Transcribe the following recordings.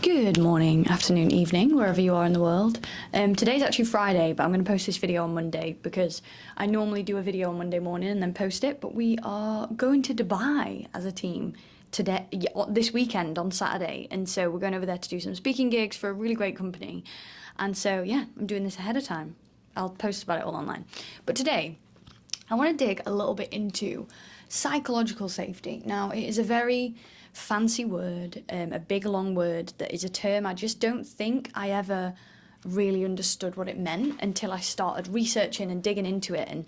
Good morning, afternoon, evening, wherever you are in the world. Today's actually Friday, but I'm going to post this video on Monday because I normally do a video on Monday morning and then post it, but we are going to Dubai as a team today, this weekend on Saturday, and so we're going over there to do some speaking gigs for a really great company. And so, yeah, I'm doing this ahead of time. I'll post about it all online. But today, I want to dig a little bit into psychological safety. Now, it is a very fancy word, a big long word that is a term I just don't think I ever really understood what it meant until I started researching and digging into it. And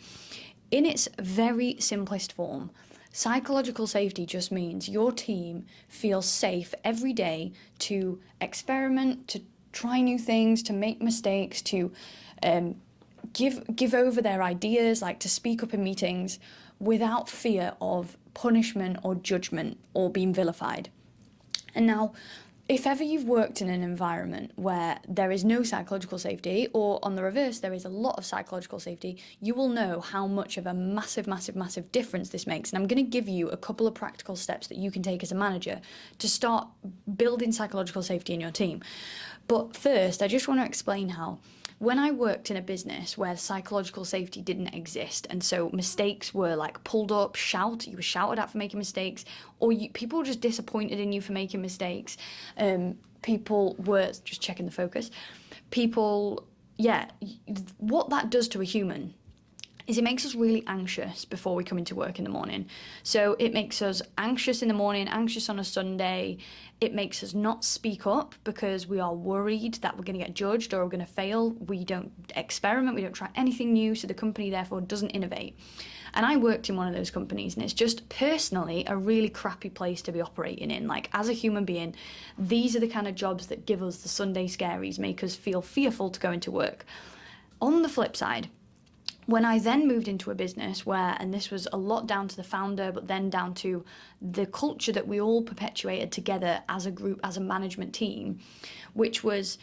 in its very simplest form, psychological safety just means your team feels safe every day to experiment, to try new things, to make mistakes, to give over their ideas, like to speak up in meetings without fear of punishment or judgment or being vilified. And now, if ever you've worked in an environment where there is no psychological safety, or on the reverse, there is a lot of psychological safety, you will know how much of a massive difference this makes. And I'm going to give you a couple of practical steps that you can take as a manager to start building psychological safety in your team. But first, I just want to explain how when I worked in a business where psychological safety didn't exist, and so mistakes were like pulled up, you were shouted at for making mistakes, or people were just disappointed in you for making mistakes. People were just checking the focus. What that does to a human is it makes us really anxious before we come into work in the morning. So it makes us anxious in the morning, anxious on a Sunday. It makes us not speak up because we are worried that we're going to get judged or we're going to fail. We don't experiment, we don't try anything new, so the company therefore doesn't innovate. And I worked in one of those companies, and it's just personally a really crappy place to be operating in. Like, as a human being, these are the kind of jobs that give us the Sunday scaries, make us feel fearful to go into work. On the flip side, when I then moved into a business where, and this was a lot down to the founder, but then down to the culture that we all perpetuated together as a group, as a management team, which was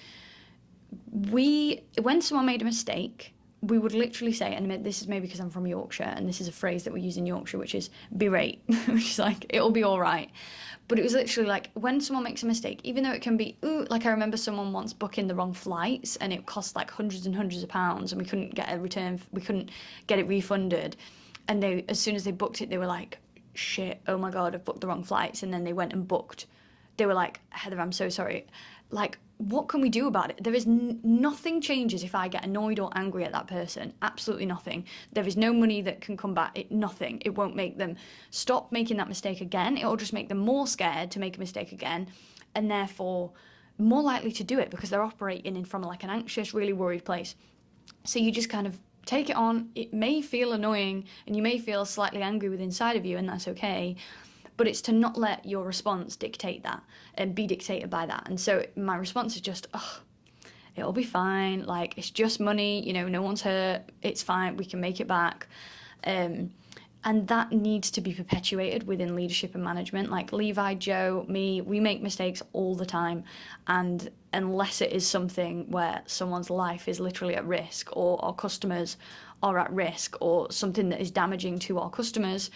when someone made a mistake, we would literally say, and this is maybe because I'm from Yorkshire, and this is a phrase that we use in Yorkshire, which is berate, which is like, it'll be all right. But it was literally like, when someone makes a mistake, even though it can be, like I remember someone once booking the wrong flights and it cost like hundreds and hundreds of pounds and we couldn't get a return, we couldn't get it refunded. And as soon as they booked it, they were like, shit, oh my God, I've booked the wrong flights. And then they went and booked. They were like, Heather, I'm so sorry. Like, what can we do about it? There is nothing changes if I get annoyed or angry at that person. Absolutely nothing. There is no money that can come back. Nothing. It won't make them stop making that mistake again. It will just make them more scared to make a mistake again, and therefore more likely to do it because they're operating from like an anxious, really worried place. So you just kind of take it on. It may feel annoying and you may feel slightly angry within inside of you, and that's okay. But it's to not let your response dictate that and be dictated by that. And so my response is just, it'll be fine. Like, it's just money, no one's hurt. It's fine. We can make it back. And that needs to be perpetuated within leadership and management. Like Levi, Joe, me, we make mistakes all the time. And unless it is something where someone's life is literally at risk, or our customers are at risk, or something that is damaging to our customers,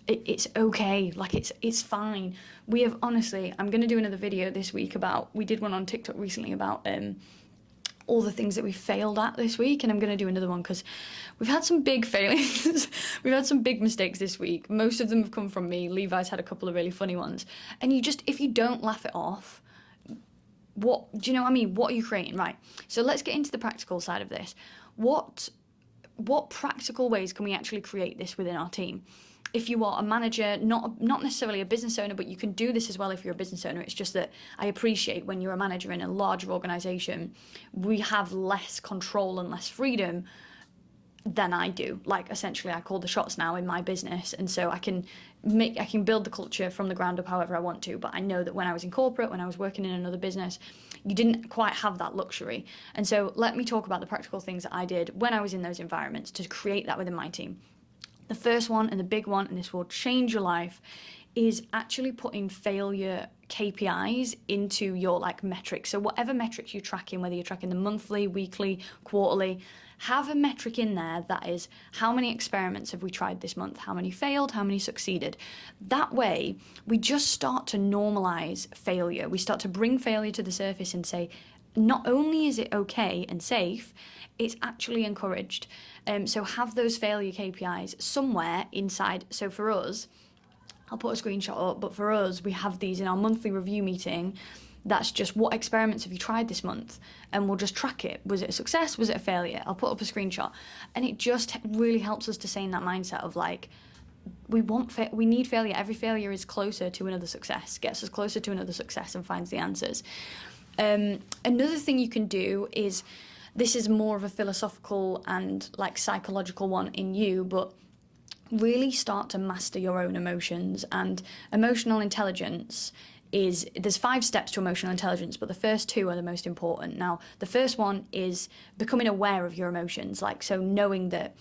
it's okay. Like, it's fine. We have, honestly, I'm going to do another video this week we did one on TikTok recently about all the things that we failed at this week, and I'm going to do another one because we've had some big failures. We've had some big mistakes this week. Most of them have come from me. Levi's had a couple of really funny ones. And if you don't laugh it off, do you know what I mean? What are you creating? Right. So let's get into the practical side of this. What practical ways can we actually create this within our team? If you are a manager, not necessarily a business owner, but you can do this as well if you're a business owner. It's just that I appreciate when you're a manager in a larger organization, we have less control and less freedom than I do. Like, essentially, I call the shots now in my business, and so I can build the culture from the ground up however I want to. But I know that when I was in corporate, when I was working in another business, you didn't quite have that luxury. And so let me talk about the practical things that I did when I was in those environments to create that within my team. The first one, and the big one, and this will change your life, is actually putting failure KPIs into your like metrics. So whatever metrics you're tracking, whether you're tracking the monthly, weekly, quarterly, have a metric in there that is how many experiments have we tried this month, how many failed, how many succeeded. That way, we just start to normalize failure. We start to bring failure to the surface and say, not only is it okay and safe, it's actually encouraged. So have those failure KPIs somewhere inside. So for us, I'll put a screenshot up, but for us, we have these in our monthly review meeting. That's just what experiments have you tried this month? And we'll just track it. Was it a success? Was it a failure? I'll put up a screenshot. And it just really helps us to stay in that mindset of like, we need failure. Every failure is closer to another success, gets us closer to another success and finds the answers. Another thing you can do is, this is more of a philosophical and like psychological one in you, but really start to master your own emotions. And emotional intelligence there's 5 steps to emotional intelligence, but the first 2 are the most important. Now, the first one is becoming aware of your emotions, like, so knowing that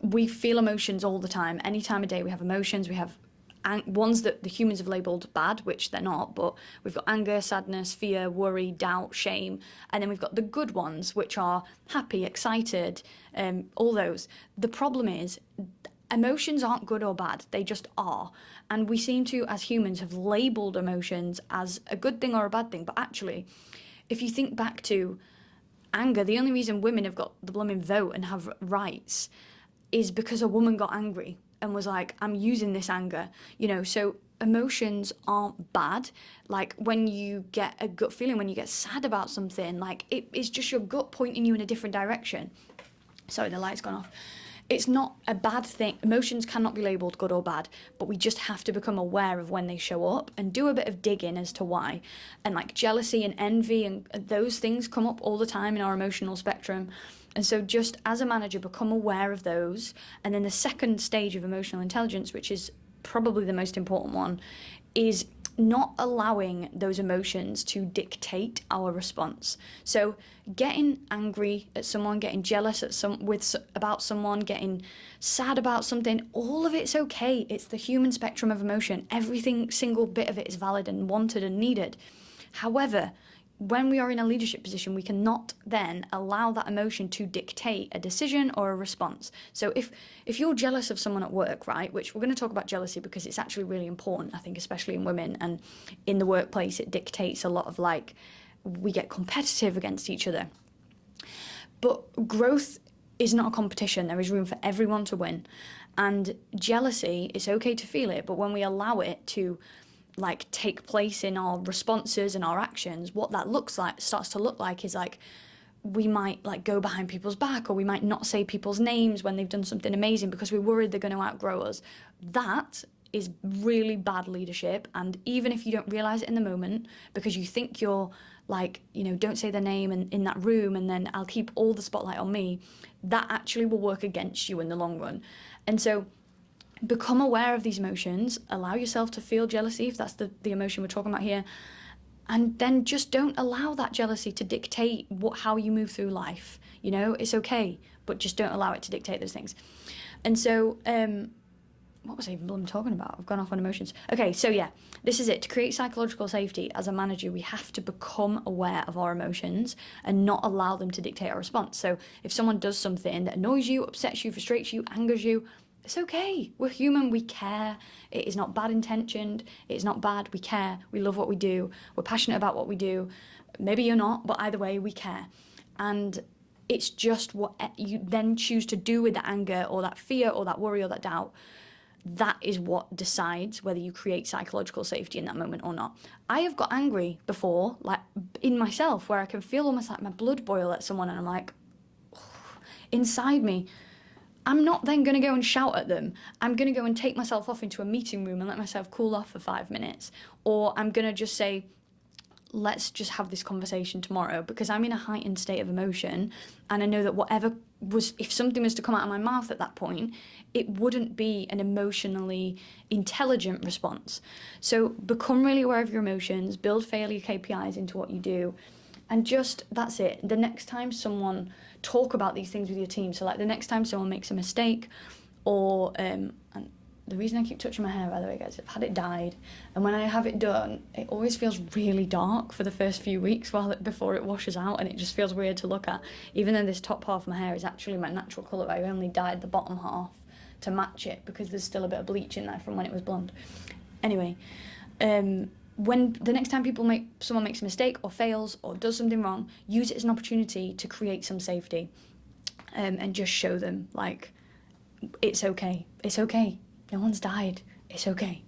we feel emotions all the time. Any time of day we have emotions. We have ones that the humans have labelled bad, which they're not, but we've got anger, sadness, fear, worry, doubt, shame, and then we've got the good ones, which are happy, excited, all those. The problem is, emotions aren't good or bad, they just are. And we seem to, as humans, have labelled emotions as a good thing or a bad thing, but actually, if you think back to anger, the only reason women have got the blooming vote and have rights is because a woman got angry and was like, I'm using this anger, so emotions aren't bad. Like when you get a gut feeling, when you get sad about something, like it's just your gut pointing you in a different direction. Sorry, the light's gone off. It's not a bad thing. Emotions cannot be labelled good or bad, but we just have to become aware of when they show up and do a bit of digging as to why. And like jealousy and envy and those things come up all the time in our emotional spectrum. And so just as a manager, become aware of those. And then the second stage of emotional intelligence, which is probably the most important one, is not allowing those emotions to dictate our response. So getting angry at someone, getting jealous about someone, getting sad about something, all of it's okay. It's the human spectrum of emotion. Every single bit of it is valid and wanted and needed. However, when we are in a leadership position, we cannot then allow that emotion to dictate a decision or a response. So if you're jealous of someone at work, right, which we're going to talk about jealousy because it's actually really important, I think, especially in women, and in the workplace, it dictates a lot of like, we get competitive against each other. But growth is not a competition. There is room for everyone to win. And jealousy, it's okay to feel it, but when we allow it to like take place in our responses and our actions, what that starts to look like is like, we might like go behind people's back, or we might not say people's names when they've done something amazing because we're worried they're going to outgrow us. That is really bad leadership. And even if you don't realize it in the moment, because you think you're like, don't say their name in that room and then I'll keep all the spotlight on me, that actually will work against you in the long run. And so become aware of these emotions, allow yourself to feel jealousy if that's the emotion we're talking about here, and then just don't allow that jealousy to dictate how you move through life. It's okay, but just don't allow it to dictate those things. And so, what was I even talking about? I've gone off on emotions. Okay, so yeah, this is it. To create psychological safety as a manager, we have to become aware of our emotions and not allow them to dictate our response. So if someone does something that annoys you, upsets you, frustrates you, angers you, it's okay. We're human. We care. It is not bad intentioned. It is not bad. We care. We love what we do. We're passionate about what we do. Maybe you're not, but either way, we care. And it's just what you then choose to do with that anger or that fear or that worry or that doubt. That is what decides whether you create psychological safety in that moment or not. I have got angry before, like in myself, where I can feel almost like my blood boil at someone and I'm like, inside me, I'm not then going to go and shout at them. I'm going to go and take myself off into a meeting room and let myself cool off for 5 minutes. Or I'm going to just say, let's just have this conversation tomorrow, because I'm in a heightened state of emotion. And I know that if something was to come out of my mouth at that point, it wouldn't be an emotionally intelligent response. So become really aware of your emotions, build failure KPIs into what you do. And just, that's it. The next time talk about these things with your team. So like the next time someone makes a mistake, or the reason I keep touching my hair, by the way, guys, I've had it dyed, and when I have it done, it always feels really dark for the first few weeks before it washes out, and it just feels weird to look at, even though this top half of my hair is actually my natural colour. I only dyed the bottom half to match it because there's still a bit of bleach in there from when it was blonde. Anyway, when the next time someone makes a mistake or fails or does something wrong, use it as an opportunity to create some safety, and just show them, like, it's okay. It's okay. No one's died. It's okay.